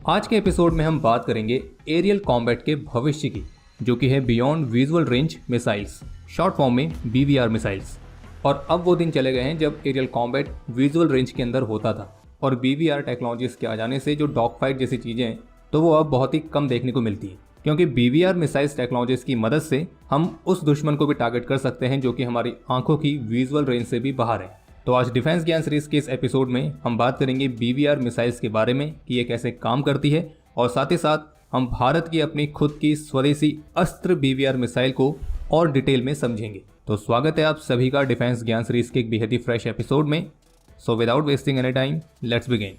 आज के एपिसोड में हम बात करेंगे एरियल कॉम्बैट के भविष्य की, जो कि है beyond visual range missiles, short form में BVR मिसाइल्स। और अब वो दिन चले गए हैं जब एरियल कॉम्बैट विजुअल रेंज के अंदर होता था और BVR टेक्नोलॉजीज के आ जाने से जो डॉग फाइट जैसी चीज़ें हैं तो वो अब बहुत ही कम देखने को मिलती है, क्योंकि BVR मिसाइल्स टेक्नोलॉजीज की मदद से हम उस दुश्मन को भी टारगेट कर सकते हैं जो कि हमारी आंखों की विजुअल रेंज से भी बाहर है। तो आज डिफेंस ज्ञान सीरीज के इस एपिसोड में हम बात करेंगे BVR मिसाइल्स के बारे में कि ये कैसे काम करती है, और साथ ही साथ हम भारत की अपनी खुद की स्वदेशी अस्त्र BVR मिसाइल को और डिटेल में समझेंगे। तो स्वागत है आप सभी का डिफेंस ज्ञान सीरीज के एक बेहद ही फ्रेश एपिसोड में। So without wasting any time, let's begin.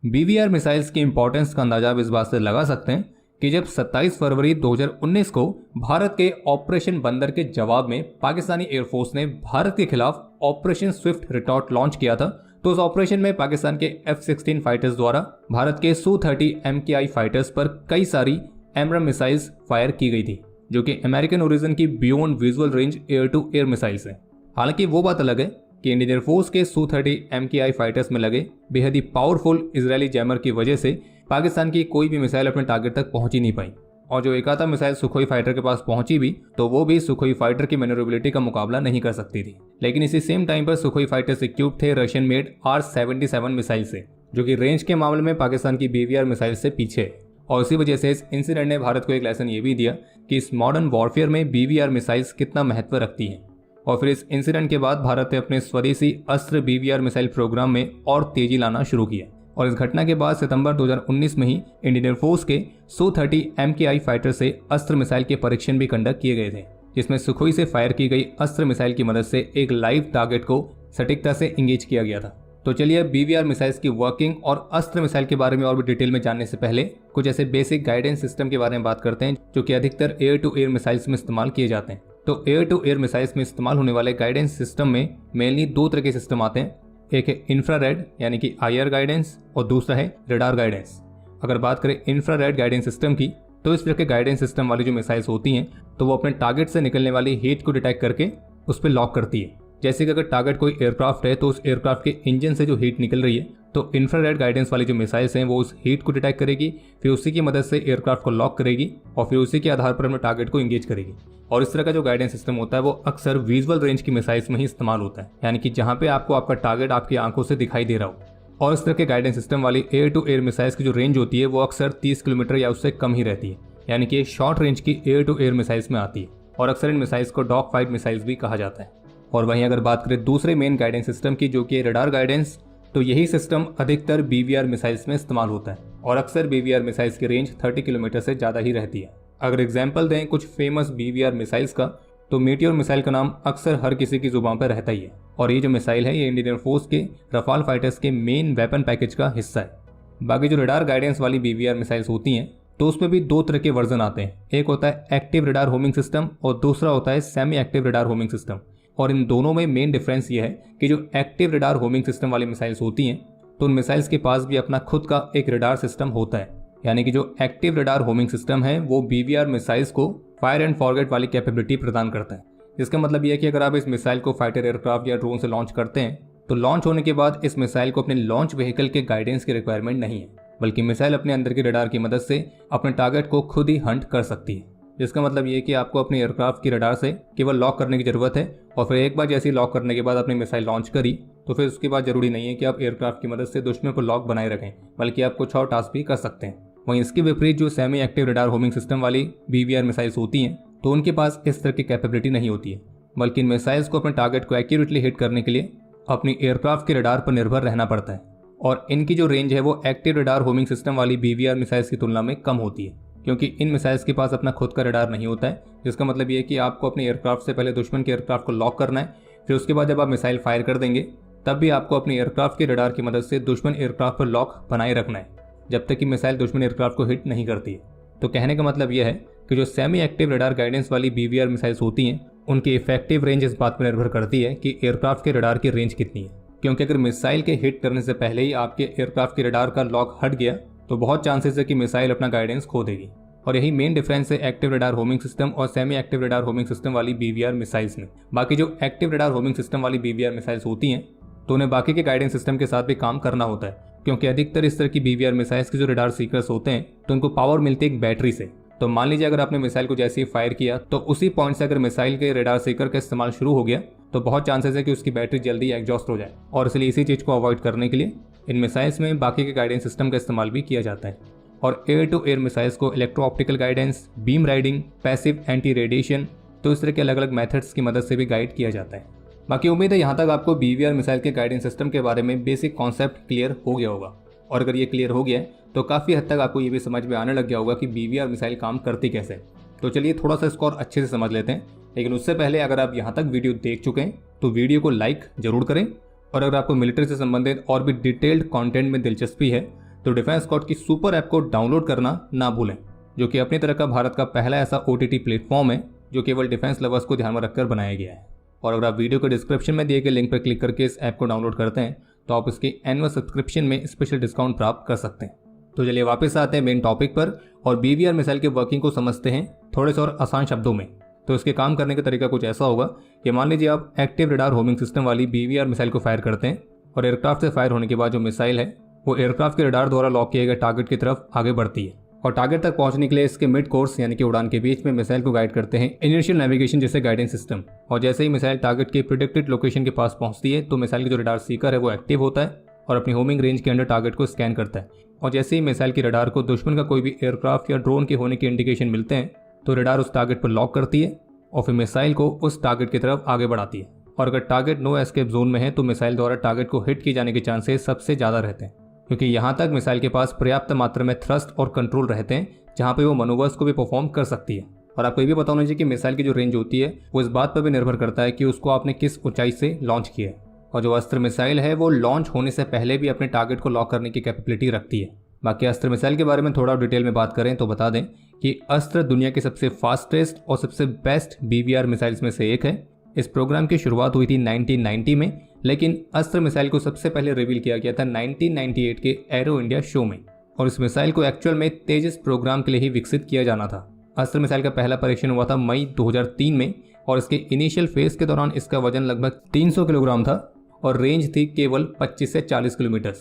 BVR missiles की इंपॉर्टेंस का अंदाजा आप इस बात से लगा सकते हैं कि जब 27 फरवरी 2019 को भारत के ऑपरेशन बंदर के जवाब में पाकिस्तानी एयरफोर्स ने भारत के खिलाफ ऑपरेशन स्विफ्ट रिटॉर्ट लॉन्च किया था, तो उस ऑपरेशन में पाकिस्तान के F-16 फाइटर्स द्वारा भारत के Su-30 MKI फाइटर्स पर कई सारी एमरम मिसाइल्स फायर की गई थी, जो कि अमेरिकन ओरिजिन की beyond visual range air to air missiles हैं। हालांकि वो बात अलग है कि इंडियन एयरफोर्स के Su-30 MKI फाइटर्स में लगे बेहद ही पावरफुल इजरायली जैमर की वजह से पाकिस्तान की कोई भी मिसाइल अपने टारगेट तक पहुंच ही नहीं पाई, और जो एक आधा मिसाइल सुखोई फाइटर के पास पहुंची भी तो वो भी सुखोई फाइटर की मैन्यूवरेबिलिटी का मुकाबला नहीं कर सकती थी। लेकिन इसी सेम टाइम पर सुखोई फाइटर्स इक्विप्ड थे रशियन मेड R-77 मिसाइल से, जो कि रेंज के मामले में पाकिस्तान की BVR मिसाइल से पीछे है। और इसी वजह से इस इंसिडेंट ने भारत को एक लेसन ये भी दिया कि इस मॉडर्न वॉरफेयर में BVR मिसाइल्स कितना महत्व रखती हैं। और फिर इस इंसिडेंट के बाद भारत ने अपने स्वदेशी अस्त्र BVR मिसाइल प्रोग्राम में और तेजी लाना शुरू किया, और इस घटना के बाद सितंबर 2019 में ही इंडियन एयरफोर्स के Su-30 MKI फाइटर से अस्त्र मिसाइल के परीक्षण भी कंडक्ट किए गए थे, जिसमें सुखोई से फायर की गई अस्त्र मिसाइल की मदद से एक लाइव टारगेट को सटीकता से इंगेज किया गया था। तो चलिए अब BVR मिसाइल्स की वर्किंग और अस्त्र मिसाइल के बारे में और भी डिटेल में जानने से पहले कुछ ऐसे बेसिक गाइडेंस सिस्टम के बारे में बात करते हैं जो कि अधिकतर एयर टू एयर मिसाइल्स में इस्तेमाल किए जाते हैं। तो एयर टू एयर मिसाइल्स में इस्तेमाल होने वाले गाइडेंस सिस्टम में मेनली दो तरह के सिस्टम आते हैं। एक है इंफ्रारेड यानी कि IR गाइडेंस, और दूसरा है रडार गाइडेंस। अगर बात करें इंफ्रारेड गाइडेंस सिस्टम की, तो इस तरह के गाइडेंस सिस्टम वाली जो मिसाइल्स होती हैं तो वो अपने टारगेट से निकलने वाली हीट को डिटेक्ट करके उस पर लॉक करती है। जैसे कि अगर टारगेट कोई एयरक्राफ्ट है तो उस एयरक्राफ्ट के इंजन से जो हीट निकल रही है तो इंफ्रारेड गाइडेंस वाली जो मिसाइल्स हैं वो उस हीट को डिटेक्ट करेगी, फिर उसी की मदद से एयरक्राफ्ट को लॉक करेगी और फिर उसी के आधार पर अपने टारगेट को इंगेज करेगी। और इस तरह का जो गाइडेंस सिस्टम होता है वो अक्सर विजुअल रेंज की मिसाइल्स में ही इस्तेमाल होता है, यानी कि जहां पे आपको आपका टारगेट आपकी आंखों से दिखाई दे रहा हो। और इस तरह के गाइडेंस सिस्टम वाली एयर टू एयर मिसाइल्स की जो रेंज होती है वो अक्सर 30 किलोमीटर या उससे कम ही रहती है, यानी कि शॉर्ट रेंज की एयर टू एयर मिसाइल्स में आती है, और अक्सर इन मिसाइल्स को डॉग फाइट मिसाइल्स भी कहा जाता है। और वहीं अगर बात करें दूसरे मेन गाइडेंस सिस्टम की, जो कि रडार गाइडेंस, तो यही सिस्टम अधिकतर BVR मिसाइल्स में इस्तेमाल होता है, और अक्सर BVR मिसाइल्स की रेंज 30 किलोमीटर से ज़्यादा ही रहती है। अगर एग्जाम्पल दें कुछ फेमस BVR मिसाइल्स का, तो मीटियोर मिसाइल का नाम अक्सर हर किसी की जुबान पर रहता ही है, और ये जो मिसाइल है ये इंडियन एयरफोर्स के रफाल फाइटर्स के मेन वेपन पैकेज का हिस्सा है। बाकी जो रडार गाइडेंस वाली BVR मिसाइल्स होती हैं तो उसमें भी दो तरह के वर्जन आते हैं। एक होता है एक्टिव रडार होमिंग सिस्टम और दूसरा होता है semi active radar homing system. और इन दोनों में मेन डिफरेंस ये है कि जो एक्टिव रडार होमिंग सिस्टम वाली मिसाइल्स होती हैं तो उन मिसाइल्स के पास भी अपना खुद का एक रडार सिस्टम होता है, यानी कि जो एक्टिव रडार होमिंग सिस्टम है वो BVR मिसाइल्स को फायर एंड फॉरगेट वाली कैपेबिलिटी प्रदान करता है। इसका मतलब यह है कि अगर आप इस मिसाइल को फाइटर एयरक्राफ्ट या ड्रोन से लॉन्च करते हैं तो लॉन्च होने के बाद इस मिसाइल को अपने लॉन्च व्हीकल के गाइडेंस की रिक्वायरमेंट नहीं है, बल्कि मिसाइल अपने अंदर के रडार की मदद से अपने टारगेट को खुद ही हंट कर सकती है। जिसका मतलब ये है कि आपको अपने एयरक्राफ्ट की रडार से केवल लॉक करने की जरूरत है, और फिर एक बार जैसे ही लॉक करने के बाद अपनी मिसाइल लॉन्च करी तो फिर उसके बाद जरूरी नहीं है कि आप एयरक्राफ्ट की मदद से दुश्मन को लॉक बनाए रखें, बल्कि आप कुछ और टास्क भी कर सकते हैं। वहीं इसके विपरीत जो semi active radar homing system वाली BVR मिसाइल्स होती हैं तो उनके पास इस तरह की कैपेबिलिटी नहीं होती है, बल्कि इन मिसाइल्स को अपने टारगेट को एक्यूरेटली हिट करने के लिए अपनी एयरक्राफ्ट के रडार पर निर्भर रहना पड़ता है। और इनकी जो रेंज है वो एक्टिव रडार होमिंग सिस्टम वाली BVR मिसाइल्स की तुलना में कम होती है, क्योंकि इन मिसाइल्स के पास अपना खुद का रडार नहीं होता है। जिसका मतलब ये है कि आपको अपने एयरक्राफ्ट से पहले दुश्मन के एयरक्राफ्ट को लॉक करना है, फिर उसके बाद जब आप मिसाइल फायर कर देंगे तब भी आपको अपने एयरक्राफ्ट के रडार की मदद से दुश्मन एयरक्राफ्ट पर लॉक बनाए रखना है, जब तक कि मिसाइल दुश्मन एयरक्राफ्ट को हिट नहीं करती है। तो कहने का मतलब यह है कि जो सेमी एक्टिव रडार गाइडेंस वाली BVR मिसाइल्स होती हैं उनकी इफेक्टिव रेंज इस बात पर निर्भर करती है कि एयरक्राफ्ट के रडार की रेंज कितनी है, क्योंकि अगर मिसाइल के हिट करने से पहले ही आपके एयरक्राफ्ट के रडार का लॉक हट गया तो बहुत चांसेस है कि मिसाइल अपना गाइडेंस खो देगी। और यही मेन डिफरेंस है एक्टिव रडार होमिंग सिस्टम और semi active radar homing system वाली BVR मिसाइल्स में। बाकी जो एक्टिव रडार होमिंग सिस्टम वाली BVR मिसाइल्स होती हैं तो उन्हें बाकी के गाइडेंस सिस्टम के साथ भी काम करना होता है, क्योंकि अधिकतर इस तरह की BVR मिसाइल्स के जो रडार सीकर्स होते हैं तो उनको पावर मिलती है एक बैटरी से। तो मान लीजिए अगर आपने मिसाइल को जैसे ही फायर किया तो उसी पॉइंट से अगर मिसाइल के रडार सीकर का इस्तेमाल शुरू हो गया तो बहुत चांसेस है कि उसकी बैटरी जल्दी एग्जॉस्ट हो जाए, और इसलिए इसी चीज़ को अवॉइड करने के लिए इन मिसाइल्स में बाकी के गाइडेंस सिस्टम का इस्तेमाल भी किया जाता है। और एयर टू एयर मिसाइल्स को electro optical guidance, beam riding, passive anti radiation, तो इस तरह के अलग अलग मेथड्स की मदद से भी गाइड किया जाता है। बाकी उम्मीद है यहाँ तक आपको BVR मिसाइल के गाइडेंस सिस्टम के बारे में बेसिक कॉन्सेप्ट क्लियर हो गया होगा, और अगर ये क्लियर हो गया है तो काफ़ी हद तक आपको ये भी समझ में आने लग गया होगा कि BVR मिसाइल काम करती कैसे। तो चलिए थोड़ा सा इसको और अच्छे से समझ लेते हैं, लेकिन उससे पहले अगर आप यहाँ तक वीडियो देख चुके हैं तो वीडियो को लाइक जरूर करें, और अगर आपको मिलिट्री से संबंधित और भी डिटेल्ड कंटेंट में दिलचस्पी है तो डिफेंस स्कॉट की सुपर ऐप को डाउनलोड करना ना भूलें, जो कि अपनी तरह का भारत का पहला ऐसा OTT प्लेटफॉर्म है जो केवल डिफेंस लवर्स को ध्यान में रखकर बनाया गया है। और अगर आप वीडियो के डिस्क्रिप्शन में दिए गए लिंक पर क्लिक करके इस ऐप को डाउनलोड करते हैं तो आप इसके एनुअल सब्सक्रिप्शन में स्पेशल डिस्काउंट प्राप्त कर सकते हैं। तो चलिए वापस आते हैं मेन टॉपिक पर और BVR मिसाइल के वर्किंग को समझते हैं थोड़े से और आसान शब्दों में। तो इसके काम करने का तरीका कुछ ऐसा होगा कि मान लीजिए आप एक्टिव रडार होमिंग सिस्टम वाली BVR मिसाइल को फायर करते हैं, और एयरक्राफ्ट से फायर होने के बाद जो मिसाइल है वो एयरक्राफ्ट के रडार द्वारा लॉक किए गए टारगेट की तरफ आगे बढ़ती है, और टारगेट तक पहुंचने के लिए इसके मिड कोर्स यानी कि उड़ान के बीच में मिसाइल को गाइड करते हैं इनिशियल नेविगेशन जैसे गाइडेंस सिस्टम। और जैसे ही मिसाइल टारगेट के प्रिडिक्टेड लोकेशन के पास पहुंचती है तो मिसाइल के जो रडार सीकर है वो एक्टिव होता है और अपनी होमिंग रेंज के अंदर टारगेट को स्कैन करता है, और जैसे ही मिसाइल की रडार को दुश्मन का कोई भी एयरक्राफ्ट या ड्रोन के होने के इंडिकेशन मिलते हैं तो रडार उस टारगेट पर लॉक करती है और फिर मिसाइल को उस टारगेट की तरफ आगे बढ़ाती है। और अगर टारगेट नो एस्केप जोन में है तो मिसाइल द्वारा टारगेट को हिट किए जाने के चांसेस सबसे ज़्यादा रहते हैं, क्योंकि यहाँ तक मिसाइल के पास पर्याप्त मात्रा में थ्रस्ट और कंट्रोल रहते हैं जहाँ पे वो मनोवर्स को भी परफॉर्म कर सकती है। और आपको ये भी पता होना चाहिए कि मिसाइल की जो रेंज होती है वो इस बात पर भी निर्भर करता है कि उसको आपने किस ऊंचाई से लॉन्च किया है, और जो अस्त्र मिसाइल है वो लॉन्च होने से पहले भी अपने टारगेट को लॉक करने की कैपेबिलिटी रखती है। बाकी अस्त्र मिसाइल के बारे में थोड़ा डिटेल में बात करें तो बता दें कि अस्त्र दुनिया की सबसे फास्टेस्ट और सबसे बेस्ट BVR मिसाइल्स में से एक है। इस प्रोग्राम की शुरुआत हुई थी 1990 में, लेकिन अस्त्र मिसाइल को सबसे पहले रिवील किया गया था 1998 के एरो इंडिया शो में, और इस मिसाइल को एक्चुअल में तेजस प्रोग्राम के लिए ही विकसित किया जाना था। अस्त्र मिसाइल का पहला परीक्षण हुआ था मई 2003 में, और इसके इनिशियल फेज के दौरान इसका वजन लगभग 300 किलोग्राम था और रेंज थी केवल 25 से 40 किलोमीटर।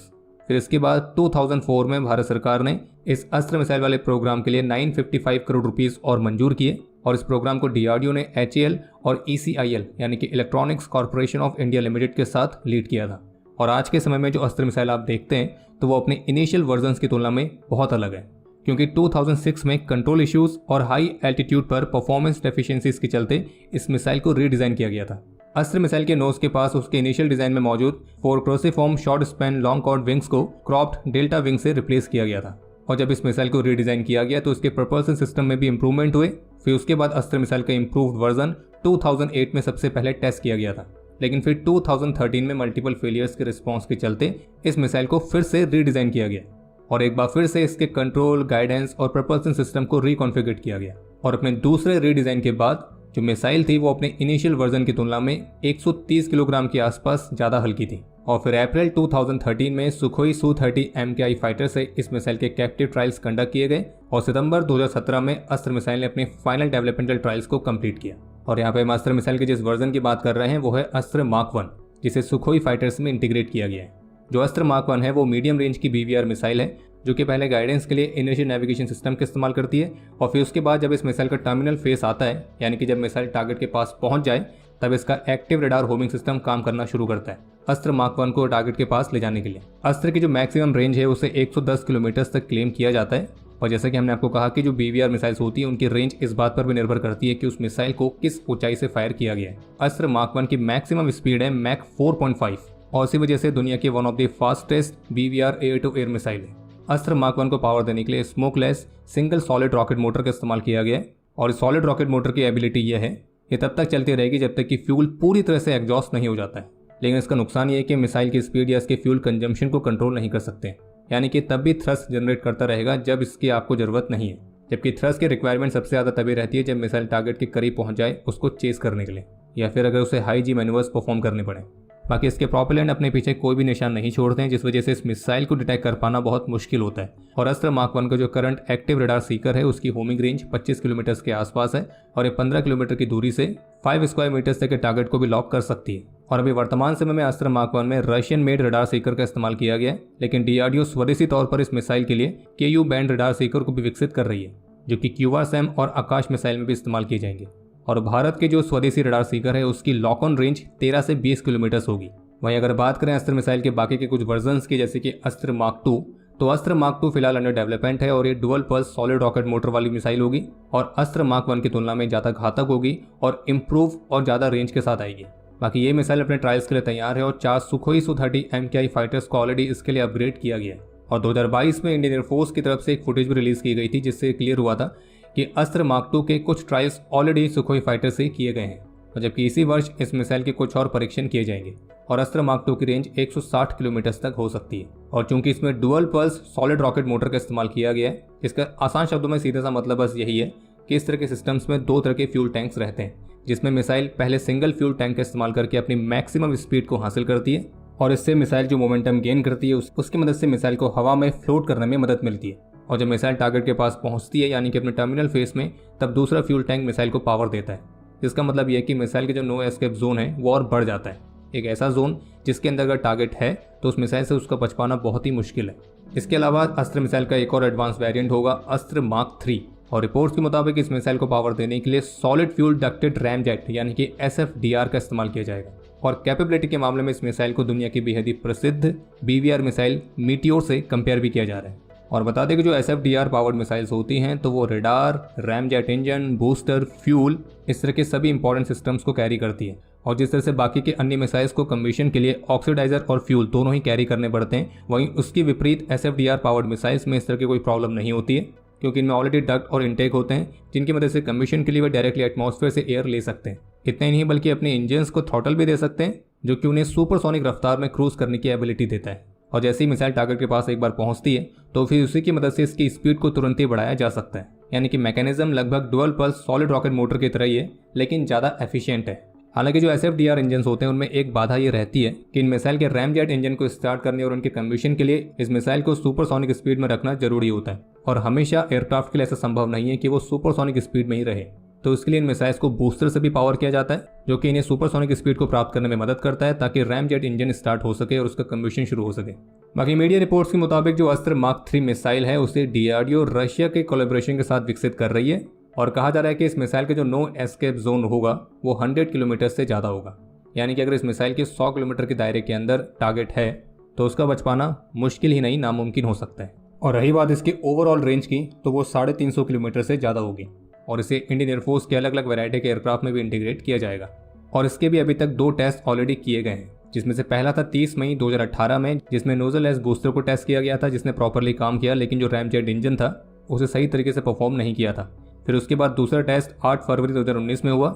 फिर इसके बाद 2004 में भारत सरकार ने इस अस्त्र मिसाइल वाले प्रोग्राम के लिए 955 करोड़ रुपीस और मंजूर किए, और इस प्रोग्राम को DRDO ने HAL और ECIL यानी कि electronics corporation of India limited के साथ लीड किया था। और आज के समय में जो अस्त्र मिसाइल आप देखते हैं तो वो अपने इनिशियल वर्जन्स की तुलना में बहुत अलग है, क्योंकि 2006 में कंट्रोल इश्यूज और हाई एल्टीट्यूड पर परफॉर्मेंस डेफिशिएंसीज के चलते इस मिसाइल को रीडिज़ाइन किया गया था। अस्त्र मिसाइल के नोज के पास उसके इनिशियल डिजाइन में मौजूद 4 cruciform short span long chord wings को क्रॉप्ड डेल्टा विंग से रिप्लेस किया गया था, और जब इस मिसाइल को रीडिजाइन किया गया तो उसके प्रपल्सन सिस्टम में भी इंप्रूवमेंट हुए। फिर उसके बाद अस्त्र मिसाइल का इंप्रूव्ड वर्जन 2008 में सबसे पहले टेस्ट किया गया था, लेकिन फिर 2013 में मल्टीपल फेलियर्स के रिस्पॉन्स के चलते इस मिसाइल को फिर से रीडिजाइन किया गया, और एक बार फिर से इसके कंट्रोल, गाइडेंस और प्रपल्सन सिस्टम को रिकॉन्फ़िगर किया गया। और अपने दूसरे रीडिजाइन के बाद जो मिसाइल थी वो अपने इनिशियल वर्जन की तुलना में 130 किलोग्राम के आसपास ज़्यादा हल्की थी। और फिर अप्रैल 2013 में सुखोई Su-30 MKI फाइटर से इस मिसाइल के कैप्टिव ट्रायल्स कंडक्ट किए गए, और सितंबर 2017 में अस्त्र मिसाइल ने अपने फाइनल डेवलपमेंटल ट्रायल्स को कंप्लीट किया। और यहाँ पे हम अस्त्र मिसाइल के जिस वर्जन की बात कर रहे हैं वो है अस्त्र मार्क 1, जिसे सुखोई फाइटर्स में इंटीग्रेट किया गया है। जो अस्त्र मार्क 1 है वो मीडियम रेंज की BVR मिसाइल है, जो कि पहले गाइडेंस के लिए इनिशियल नेविगेशन सिस्टम का इस्तेमाल करती है, और फिर उसके बाद जब इस मिसाइल का टर्मिनल फेस आता है, यानी कि जब मिसाइल टारगेट के पास पहुंच जाए, तब इसका एक्टिव रडार होमिंग सिस्टम काम करना शुरू करता है अस्त्र मार्क 1 को टारगेट के पास ले जाने के लिए। अस्त्र की जो मैक्सिमम रेंज है उसे 110 किलोमीटर तक क्लेम किया जाता है, और जैसा कि हमने आपको कहा कि जो BVR मिसाइल्स होती है उनकी रेंज इस बात पर भी निर्भर करती है कि उस मिसाइल को किस ऊंचाई से फायर किया गया है। अस्त्र मार्क 1 की मैक्सिमम स्पीड है मैक 4.5, और इसी वजह से दुनिया की one of the fastest BVR air to air missile है। अस्त्र मार्क 1 को पावर देने के लिए smokeless single solid rocket motor का इस्तेमाल किया गया है, और इस सॉलिड रॉकेट मोटर की एबिलिटी यह है ये तब तक चलती रहेगी जब तक कि फ्यूल पूरी तरह से एग्जॉस्ट नहीं हो जाता है। लेकिन इसका नुकसान ये है कि मिसाइल की स्पीड या इसके फ्यूल कंजम्पशन को कंट्रोल नहीं कर सकते, यानी कि तब भी थ्रस्ट जनरेट करता रहेगा जब इसकी आपको ज़रूरत नहीं है, जबकि थ्रस्ट की रिक्वायरमेंट सबसे ज़्यादा तभी रहती है जब मिसाइल टारगेट के करीब पहुंच जाए उसको चेस करने के लिए, या फिर अगर उसे हाई जी मैन्यूवर्स परफॉर्म करने पड़े। बाकी इसके प्रोपेलेंट अपने पीछे कोई भी निशान नहीं छोड़ते हैं, जिस वजह से इस मिसाइल को डिटेक्ट कर पाना बहुत मुश्किल होता है। और अस्त्र मार्क 1 का जो करंट एक्टिव रडार सीकर है उसकी होमिंग रेंज 25 किलोमीटर के आसपास है और ये 15 किलोमीटर की दूरी से 5 स्क्वायर मीटर तक के टारगेट को भी लॉक कर सकती है। और अभी वर्तमान समय में अस्त्र मार्क 1 में रशियन मेड रडार सीकर का इस्तेमाल किया गया है, लेकिन DRDO स्वदेशी तौर पर इस मिसाइल के लिए KU बैंड रडार सीकर को भी विकसित कर रही है, जो कि QRSAM और आकाश मिसाइल में भी इस्तेमाल किए जाएंगे। और भारत के जो स्वदेशी रडार सीकर है उसकी लॉक ऑन रेंज 13 से 20 किलोमीटर होगी। वहीं अगर बात करें अस्त्र मिसाइल के बाकी के कुछ वर्जन्स की, जैसे कि अस्त्र मार्क 2, तो अस्त्र मार्क 2 फिलहाल अंडर डेवलपमेंट है और ये dual pulse solid rocket motor वाली मिसाइल होगी और अस्त्र मार्क 1 की तुलना में ज़्यादा घातक होगी और इम्प्रूव और ज़्यादा रेंज के साथ आएगी। बाकी ये मिसाइल अपने ट्रायल्स के लिए तैयार है और 4 सुखोई Su-30 MKI फाइटर्स को ऑलरेडी इसके लिए अपग्रेड किया गया है। और 2022 में इंडियन एयरफोर्स की तरफ से एक फुटेज भी रिलीज की गई थी, जिससे क्लियर हुआ था कि अस्त्र मार्क 2 के कुछ ट्रायल्स ऑलरेडी सुखोई फाइटर से किए गए हैं, और जबकि इसी वर्ष इस मिसाइल के कुछ और परीक्षण किए जाएंगे। और अस्त्र मार्क 2 की रेंज 160 किलोमीटर तक हो सकती है। और चूंकि इसमें dual pulse solid rocket motor का इस्तेमाल किया गया है, इसका आसान शब्दों में सीधा सा मतलब बस यही है कि इस तरह के सिस्टम्स में 2 तरह के फ्यूल टैंक्स रहते हैं, जिसमें मिसाइल पहले सिंगल फ्यूल टैंक का इस्तेमाल करके अपनी मैक्सिमम स्पीड को हासिल करती है और इससे मिसाइल जो मोमेंटम गेन करती है उसकी मदद से मिसाइल को हवा में फ्लोट करने में मदद मिलती है। और जब मिसाइल टारगेट के पास पहुंचती है, यानी कि अपने टर्मिनल फेस में, तब दूसरा फ्यूल टैंक मिसाइल को पावर देता है। जिसका मतलब यह कि मिसाइल के जो नो एस्केप जोन है वो और बढ़ जाता है। एक ऐसा जोन जिसके अंदर अगर टारगेट है तो उस मिसाइल से उसका बच पाना बहुत ही मुश्किल है। इसके अलावा अस्त्र मिसाइल का एक और एडवांस वेरिएंट होगा अस्त्र मार्क 3, और रिपोर्ट्स के मुताबिक इस मिसाइल को पावर देने के लिए सॉलिड फ्यूल डक्टेड रैमजेट यानी कि SFDR का इस्तेमाल किया जाएगा। और कैपेबिलिटी के मामले में इस मिसाइल को दुनिया की बेहद ही प्रसिद्ध BVR मिसाइल मीटियोर से कंपेयर भी किया जा रहा है। और बता दें कि जो SFDR पावर्ड मिसाइल्स होती हैं तो वो radar, ramjet engine, booster, fuel, इस तरह के सभी इंपॉर्टेंट सिस्टम्स को कैरी करती है। और जिस तरह से बाकी के अन्य मिसाइल्स को कम्बिशन के लिए ऑक्सीडाइजर और फ्यूल दोनों ही कैरी करने पड़ते हैं, वहीं उसकी विपरीत SFDR पावर्ड मिसाइल्स में इस तरह की कोई प्रॉब्लम नहीं होती है, क्योंकि इनमें ऑलरेडी डक्ट और इनटेक होते हैं, जिनकी मदद से कम्बिशन के लिए वे डायरेक्टली एटमॉस्फेयर से एयर ले सकते हैं। इतना ही नहीं बल्कि अपने इंजन्स को थ्रॉटल भी दे सकते हैं, जो कि उन्हें सुपरसोनिक रफ्तार में क्रूज करने की एबिलिटी देता है। और जैसे ही मिसाइल टारगेट के पास एक बार पहुंचती है तो फिर उसी की मदद से इसकी स्पीड को तुरंत ही बढ़ाया जा सकता है। यानी कि मैकेनिज्म लगभग dual pulse solid rocket motor की तरह ही है, लेकिन ज़्यादा एफिशिएंट है। हालांकि जो SFDR इंजन होते हैं उनमें एक बाधा ये रहती है कि इन मिसाइल के रैमजेट इंजन को स्टार्ट करने और उनके कम्बिशन के लिए इस मिसाइल को सुपरसोनिक स्पीड में रखना जरूरी होता है, और हमेशा एयरक्राफ्ट के लिए ऐसा संभव नहीं है कि वो सुपरसोनिक स्पीड में ही रहे। तो इसके लिए इन मिसाइल्स को बूस्टर से भी पावर किया जाता है, जो कि इन्हें सुपरसोनिक स्पीड को प्राप्त करने में मदद करता है, ताकि रैमजेट इंजन स्टार्ट हो सके और उसका कम्बिशन शुरू हो सके। बाकी मीडिया रिपोर्ट्स के मुताबिक जो अस्त्र मार्क 3 मिसाइल है उसे DRDO रशिया के कोलैबोरेशन के साथ विकसित कर रही है, और कहा जा रहा है कि इस मिसाइल का जो नो एस्केप जोन होगा वो 100 किलोमीटर से ज़्यादा होगा। यानी कि अगर इस मिसाइल के 100 किलोमीटर के दायरे के अंदर टारगेट है तो उसका बच पाना मुश्किल ही नहीं नामुमकिन हो सकता है। और रही बात इसकी ओवरऑल रेंज की, तो वो 350 किलोमीटर से ज़्यादा होगी, और इसे इंडियन एयरफोर्स के अलग अलग वैरायटी के एयरक्राफ्ट में भी इंटीग्रेट किया जाएगा। और इसके भी अभी तक 2 टेस्ट ऑलरेडी किए गए हैं, जिसमें से पहला था 30 मई 2018 में, जिसमें नोजल लेस बूस्टर को टेस्ट किया गया था, जिसने प्रॉपरली काम किया, लेकिन जो रैमजेट इंजन था उसे सही तरीके से परफॉर्म नहीं किया था। फिर उसके बाद दूसरा टेस्ट 8 फरवरी 2019 में हुआ,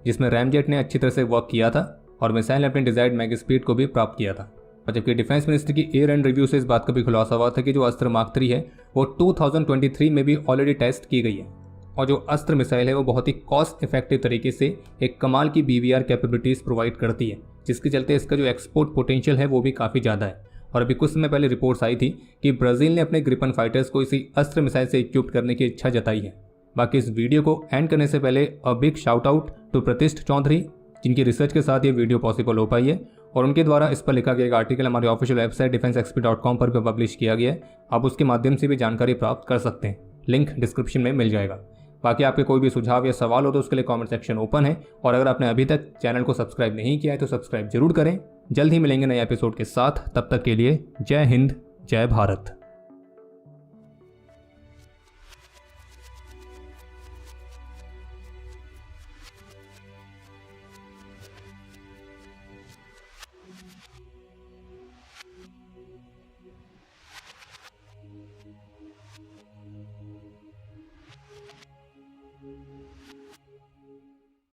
जिसमें रैमजेट ने अच्छी तरह से वर्क किया था और मिसाइल ने अपनी डिजायर्ड मैग स्पीड को भी प्राप्त किया था। और जबकि डिफेंस मिनिस्ट्री की एयर एंड रिव्यू से इस बात का भी खुलासा हुआ था कि जो अस्त्र मार्क 3 है वो 2023 में भी ऑलरेडी टेस्ट की गई है, और जो अस्त्र मिसाइल है वो बहुत ही कॉस्ट इफेक्टिव तरीके से एक कमाल की BVR कैपेबिलिटीज प्रोवाइड करती है, जिसके चलते इसका जो एक्सपोर्ट पोटेंशियल है वो भी काफ़ी ज़्यादा है। और अभी कुछ समय पहले रिपोर्ट्स आई थी कि ब्राज़ील ने अपने ग्रिपन फाइटर्स को इसी अस्त्र मिसाइल से इक्विप करने की इच्छा जताई है। बाकी इस वीडियो को एंड करने से पहले a big shout out to Pratishtha Chaudhary, जिनकी रिसर्च के साथ ये वीडियो पॉसिबल हो पाई है, और उनके द्वारा इस पर लिखा गया एक आर्टिकल हमारी ऑफिशियल वेबसाइट defensexp.com पर भी पब्लिश किया गया है। आप उसके माध्यम से भी जानकारी प्राप्त कर सकते हैं, लिंक डिस्क्रिप्शन में मिल जाएगा। बाकी आपके कोई भी सुझाव या सवाल हो तो उसके लिए कमेंट सेक्शन ओपन है, और अगर आपने अभी तक चैनल को सब्सक्राइब नहीं किया है तो सब्सक्राइब जरूर करें। जल्द ही मिलेंगे नए एपिसोड के साथ, तब तक के लिए जय हिंद, जय भारत।